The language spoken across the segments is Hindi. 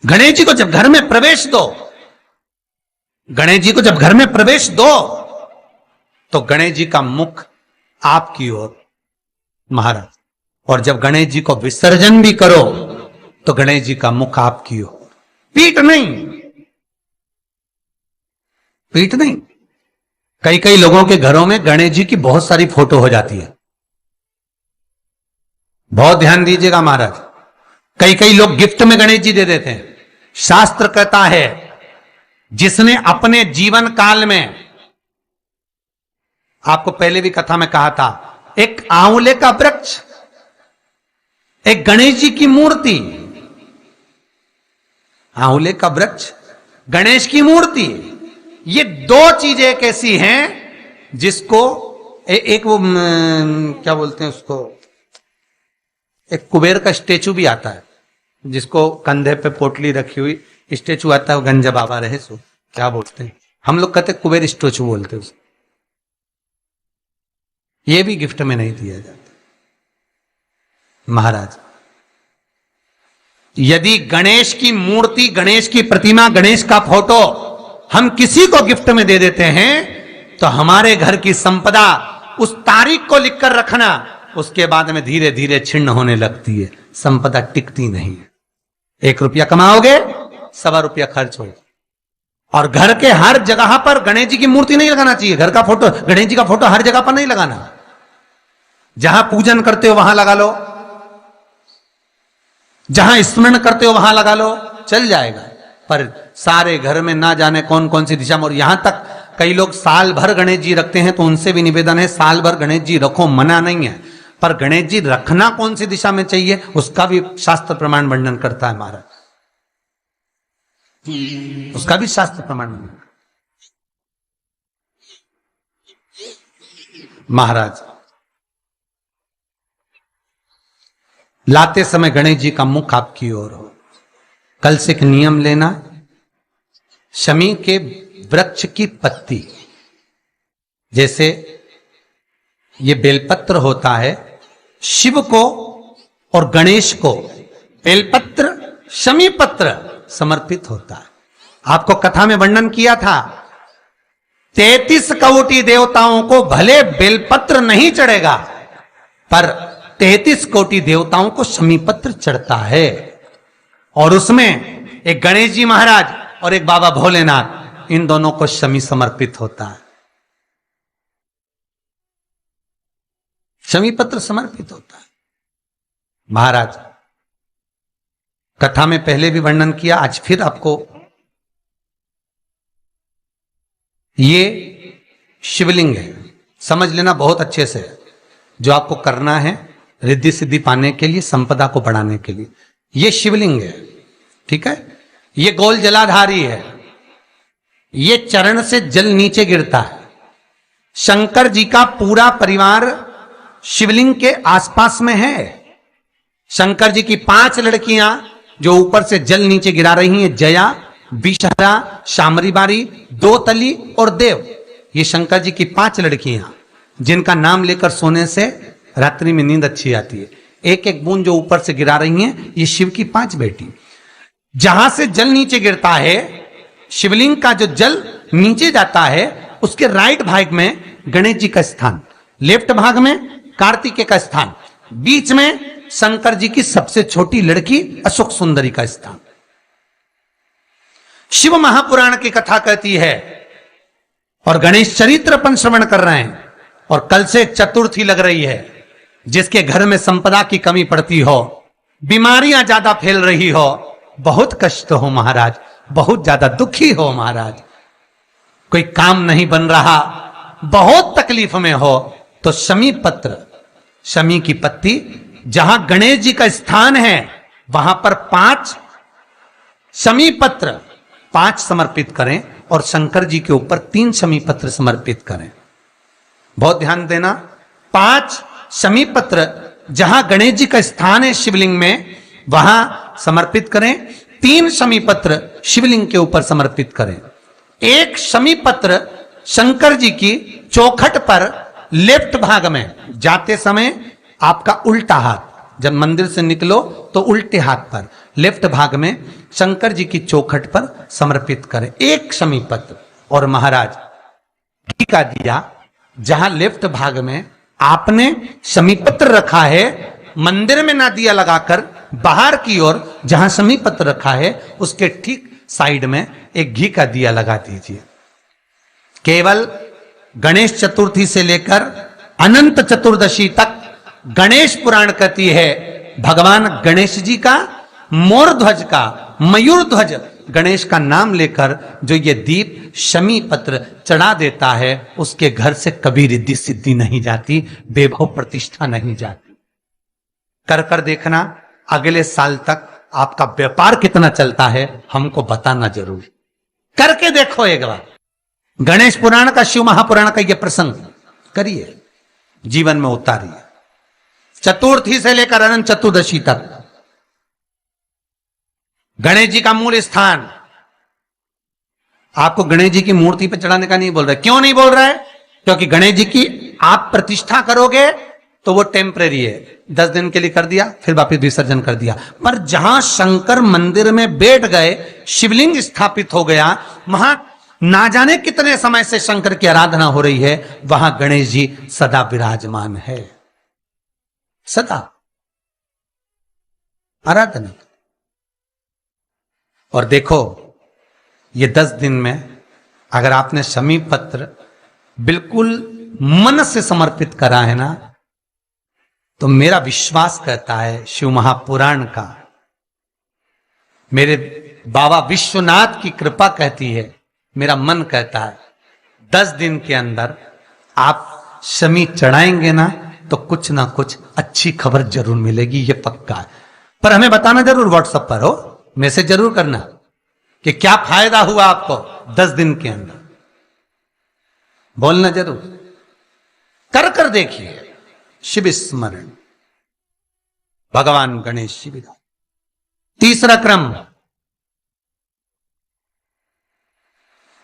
गणेश जी को जब घर में प्रवेश दो, गणेश जी को जब घर में प्रवेश दो तो गणेश जी का मुख आपकी ओर महाराज, और जब गणेश जी को विसर्जन भी करो तो गणेश जी का मुख आपकी ओर, पीठ नहीं, पीठ नहीं। कई कई लोगों के घरों में गणेश जी की बहुत सारी फोटो हो जाती है, बहुत ध्यान दीजिएगा महाराज। कई कई लोग गिफ्ट में गणेश जी दे देते हैं। शास्त्र कहता है जिसने अपने जीवन काल में, आपको पहले भी कथा में कहा था, एक आंवले का वृक्ष, एक गणेश जी की मूर्ति, आंवले का वृक्ष, गणेश की मूर्ति, ये दो चीजें एक ऐसी हैं जिसको एक वो क्या बोलते हैं उसको, एक कुबेर का स्टेचू भी आता है जिसको कंधे पे पोटली रखी हुई स्टेचू आता है, वो गंजा बाबा रहे सो, क्या बोलते हैं हम लोग, कहते कुबेर स्टेचू बोलते हैं उसको। ये भी गिफ्ट में नहीं दिया जाता महाराज। यदि गणेश की मूर्ति, गणेश की प्रतिमा, गणेश का फोटो हम किसी को गिफ्ट में दे देते हैं तो हमारे घर की संपदा उस तारीख को लिखकर रखना, उसके बाद में धीरे धीरे छिन्न होने लगती है, संपदा टिकती नहीं है। 1 रुपया कमाओगे, 1.25 रुपया खर्च होगा। और घर के हर जगह पर गणेश जी की मूर्ति नहीं लगाना चाहिए, घर का फोटो, गणेश जी का फोटो हर जगह पर नहीं लगाना। जहां पूजन करते हो वहां लगा लो, जहां स्मरण करते हो वहां लगा लो, चल जाएगा। पर सारे घर में ना जाने कौन कौन सी दिशा में, और यहां तक कई लोग साल भर गणेश जी रखते हैं, तो उनसे भी निवेदन है साल भर गणेश जी रखो, मना नहीं है, पर गणेश जी रखना कौन सी दिशा में चाहिए उसका भी शास्त्र प्रमाण वर्णन करता है महाराज, उसका भी शास्त्र प्रमाण महाराज। लाते समय गणेश जी का मुख आपकी ओर हो। कल से एक नियम लेना, शमी के वृक्ष की पत्ती, जैसे ये बेलपत्र होता है, शिव को और गणेश को बेलपत्र, शमी पत्र समर्पित होता है। आपको कथा में वर्णन किया था 33 कोटि देवताओं को भले बेलपत्र नहीं चढ़ेगा, पर 33 कोटि देवताओं को शमी पत्र चढ़ता है। और उसमें एक गणेश जी महाराज और एक बाबा भोलेनाथ, इन दोनों को शमी समर्पित होता है, शमी पत्र समर्पित होता है महाराज। कथा में पहले भी वर्णन किया, आज फिर आपको, ये शिवलिंग है, समझ लेना बहुत अच्छे से, जो आपको करना है रिद्धि सिद्धि पाने के लिए, संपदा को बढ़ाने के लिए। ये शिवलिंग है, ठीक है। ये गोल जलाधारी है, ये चरण से जल नीचे गिरता है। शंकर जी का पूरा परिवार शिवलिंग के आसपास में है। शंकर जी की 5 लड़कियां जो ऊपर से जल नीचे गिरा रही हैं, जया, विषहरा, शामरी बारी, 2 तली और देव, ये शंकर जी की 5 लड़कियां जिनका नाम लेकर सोने से रात्रि में नींद अच्छी आती है। एक एक बूंद जो ऊपर से गिरा रही हैं, ये शिव की 5 बेटी। जहां से जल नीचे गिरता है, शिवलिंग का जो जल नीचे जाता है, उसके राइट भाग में गणेश जी का स्थान, लेफ्ट भाग में कार्तिकेय का स्थान, बीच में शंकर जी की सबसे छोटी लड़की अशोक सुंदरी का स्थान। शिव महापुराण की कथा कहती है, और गणेश चरित्र अपन श्रवण कर रहे हैं, और कल से चतुर्थी लग रही है। जिसके घर में संपदा की कमी पड़ती हो, बीमारियां ज्यादा फैल रही हो, बहुत कष्ट हो महाराज, बहुत ज्यादा दुखी हो महाराज, कोई काम नहीं बन रहा, बहुत तकलीफ में हो, तो शमी पत्र, शमी की पत्ती, जहां गणेश जी का स्थान है वहां पर 5 शमी पत्र 5 समर्पित करें, और शंकर जी के ऊपर 3 शमी पत्र समर्पित करें। बहुत ध्यान देना, 5 शमी पत्र जहां गणेश जी का स्थान है शिवलिंग में, वहां समर्पित करें। 3 शमी पत्र शिवलिंग के ऊपर समर्पित करें। 1 शमी पत्र शंकर जी की चौखट पर लेफ्ट भाग में, जाते समय आपका उल्टा हाथ, जब मंदिर से निकलो तो उल्टे हाथ पर लेफ्ट भाग में शंकर जी की चौखट पर समर्पित करें एक शमी पत्र। और महाराज घी का दिया जहां लेफ्ट भाग में आपने शमी पत्र रखा है, मंदिर में ना दिया लगाकर बाहर की ओर जहां शमी पत्र रखा है उसके ठीक साइड में एक घी का दिया लगा दीजिए। केवल गणेश चतुर्थी से लेकर अनंत चतुर्दशी तक गणेश पुराण कहती है भगवान गणेश जी का मोर ध्वज का मयूर ध्वज गणेश का नाम लेकर जो ये दीप शमी पत्र चढ़ा देता है उसके घर से कभी रिद्धि सिद्धि नहीं जाती, वैभव प्रतिष्ठा नहीं जाती। कर कर देखना अगले साल तक आपका व्यापार कितना चलता है हमको बताना जरूर, करके देखो एक बार। गणेश पुराण का शिव महापुराण का यह प्रसंग करिए, जीवन में उतारिए। चतुर्थी से लेकर अनंत चतुर्दशी तक गणेश जी का मूल स्थान। आपको गणेश जी की मूर्ति पर चढ़ाने का नहीं बोल रहा है। क्यों नहीं बोल रहा है? क्योंकि गणेश जी की आप प्रतिष्ठा करोगे तो वो टेम्परेरी है, 10 दिन के लिए कर दिया फिर वापस विसर्जन कर दिया। पर जहां शंकर मंदिर में बैठ गए, शिवलिंग स्थापित हो गया, वहां ना जाने कितने समय से शंकर की आराधना हो रही है, वहां गणेश जी सदा विराजमान है, सदा आराधना। और देखो ये 10 दिन में अगर आपने शमी पत्र बिल्कुल मन से समर्पित करा है ना, तो मेरा विश्वास कहता है शिव महापुराण का, मेरे बाबा विश्वनाथ की कृपा कहती है, मेरा मन कहता है 10 दिन के अंदर आप शमी चढ़ाएंगे ना तो कुछ ना कुछ अच्छी खबर जरूर मिलेगी, ये पक्का है। पर हमें बताना जरूर, व्हाट्सएप पर हो, मैसेज जरूर करना कि क्या फायदा हुआ आपको 10 दिन के अंदर, बोलना जरूर, कर कर देखिए। शिव स्मरण भगवान गणेश शिव। तीसरा क्रम,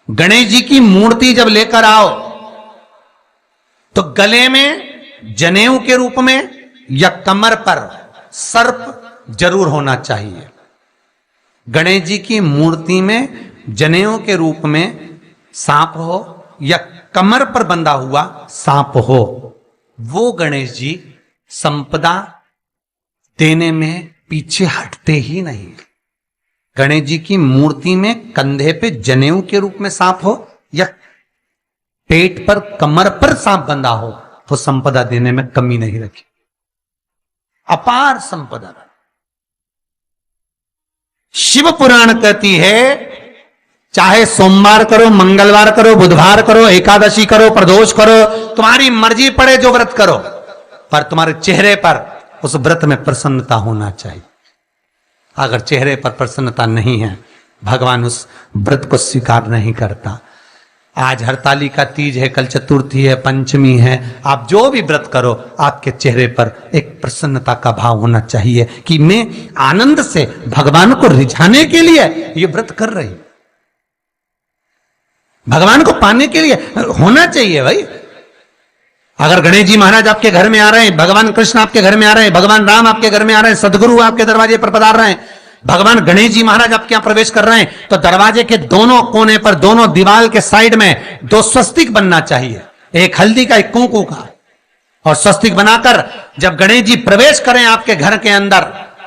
गणेश जी की मूर्ति जब लेकर आओ तो गले में जनेऊ के रूप में या कमर पर सर्प जरूर होना चाहिए। गणेश जी की मूर्ति में जनेऊ के रूप में सांप हो या कमर पर बंधा हुआ सांप हो, वो गणेश जी संपदा देने में पीछे हटते ही नहीं। गणेश जी की मूर्ति में कंधे पे जनेऊ के रूप में सांप हो या पेट पर कमर पर सांप बंधा हो तो संपदा देने में कमी नहीं रखी, अपार संपदा। शिव पुराण कहती है चाहे सोमवार करो, मंगलवार करो, बुधवार करो, एकादशी करो, प्रदोष करो, तुम्हारी मर्जी पड़े जो व्रत करो, पर तुम्हारे चेहरे पर उस व्रत में प्रसन्नता होना चाहिए। अगर चेहरे पर प्रसन्नता नहीं है, भगवान उस व्रत को स्वीकार नहीं करता। आज हरतालिका तीज है, कल चतुर्थी है, पंचमी है, आप जो भी व्रत करो आपके चेहरे पर एक प्रसन्नता का भाव होना चाहिए कि मैं आनंद से भगवान को रिझाने के लिए ये व्रत कर रही, भगवान को पाने के लिए होना चाहिए भाई। अगर गणेश जी महाराज आपके घर में आ रहे हैं, भगवान कृष्ण आपके घर में आ रहे हैं, भगवान राम आपके घर में आ रहे हैं, सदगुरु आपके दरवाजे पर पधार रहे हैं, भगवान गणेश जी महाराज आपके यहां प्रवेश कर रहे हैं, तो दरवाजे के दोनों कोने पर, दोनों दीवार के साइड में 2 स्वस्तिक बनना चाहिए, एक हल्दी का एक कुंकू का। और स्वस्तिक बनाकर जब गणेश जी प्रवेश करें आपके घर के अंदर,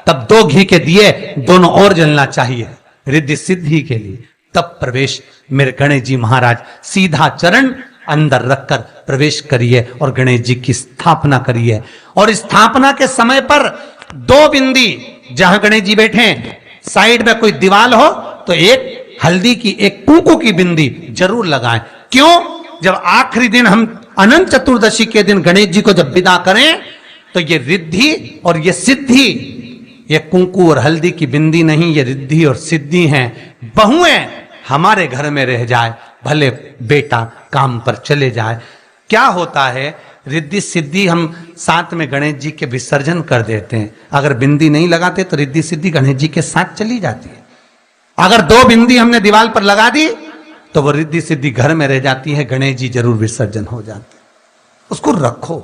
तब 2 घी के दिए दोनों ओर जलना चाहिए रिद्धि सिद्धि के लिए। तब प्रवेश मेरे गणेश जी महाराज सीधा चरण अंदर रखकर प्रवेश करिए और गणेश जी की स्थापना करिए। और स्थापना के समय पर 2 बिंदी जहां गणेश जी बैठे साइड में कोई दीवार हो तो एक हल्दी की एक कुंकू की बिंदी जरूर लगाएं। क्यों? जब आखिरी दिन हम अनंत चतुर्दशी के दिन गणेश जी को जब विदा करें तो ये रिद्धि और ये सिद्धि, ये कुंकू और हल्दी की बिंदी नहीं, ये रिद्धि और सिद्धि हैं। बहुएं हमारे घर में रह जाए, भले बेटा काम पर चले जाए। क्या होता है, रिद्धि सिद्धि हम साथ में गणेश जी के विसर्जन कर देते हैं। अगर बिंदी नहीं लगाते तो रिद्धि सिद्धि गणेश जी के साथ चली जाती है। अगर 2 बिंदी हमने दीवार पर लगा दी तो वो रिद्धि सिद्धि घर में रह जाती है, गणेश जी जरूर विसर्जन हो जाते हैं। उसको रखो।